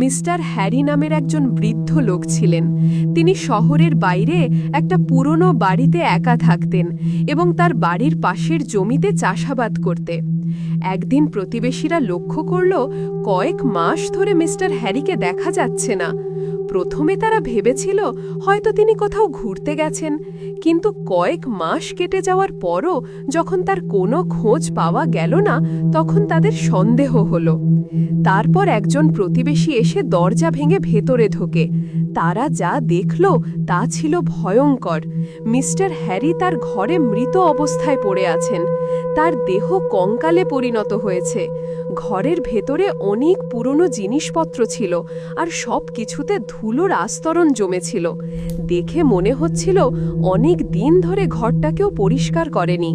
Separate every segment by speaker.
Speaker 1: Mister Harry নামের একজন বৃদ্ধ লোক ছিলেন। তিনি শহরের বাইরে একটা পুরনো বাড়িতে একা থাকতেন এবং তার বাড়ির পাশের জমিতে চাষাবাদ করতে। একদিন প্রতিবেশীরা লক্ষ্য করল কয়েক মাস ধরে মিস্টার হ্যারিকে দেখা যাচ্ছে না। প্রথমে তারা ভেবেছিল হয়তো তিনি কোথাও ঘুরতে গেছেন, কিন্তু কয়েক মাস কেটে যাওয়ার পরও যখন তার কোনো খোঁজ পাওয়া গেল না, তখন তাদের সন্দেহ হলো। তারপর একজন প্রতিবেশী এসে দরজা ভেঙে ভেতরে ঢোকে। তারা যা দেখল তা ছিল ভয়ঙ্কর। মিস্টার হ্যারি তার ঘরে মৃত অবস্থায় পড়ে আছেন। তার দেহ কঙ্কালে পরিণত হয়েছে। ঘরের ভেতরে অনেক পুরনো জিনিসপত্র ছিল, আর সব কিছুতে ধুলোর আস্তরণ জমেছিল। দেখে মনে হচ্ছিল অনেক দিন ধরে ঘরটা কেউ পরিষ্কার করেনি।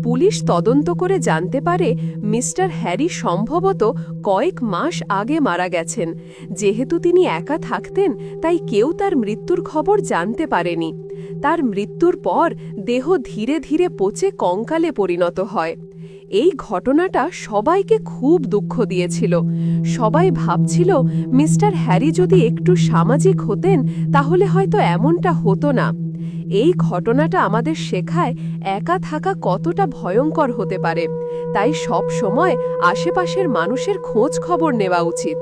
Speaker 1: পুলিশ তদন্ত করে জানতে পারে মিস্টার হ্যারি সম্ভবত কয়েক মাস আগে মারা গেছেন। যেহেতু তিনি একা থাকতেন, তাই কেউ তার মৃত্যুর খবর জানতে পারেনি। তার মৃত্যুর পর দেহ ধীরে ধীরে পচে কঙ্কালে পরিণত হয়। এই ঘটনাটা সবাইকে খুব দুঃখ দিয়েছিল। সবাই ভাবছিল মিস্টার হ্যারি যদি একটু সামাজিক হতেন তাহলে হয়তো এমনটা হতো না। এই ঘটনাটা আমাদের শেখায় একা থাকা কতটা ভয়ঙ্কর হতে পারে। তাই সব সময় আশেপাশের মানুষের খোঁজ খবর নেওয়া উচিত।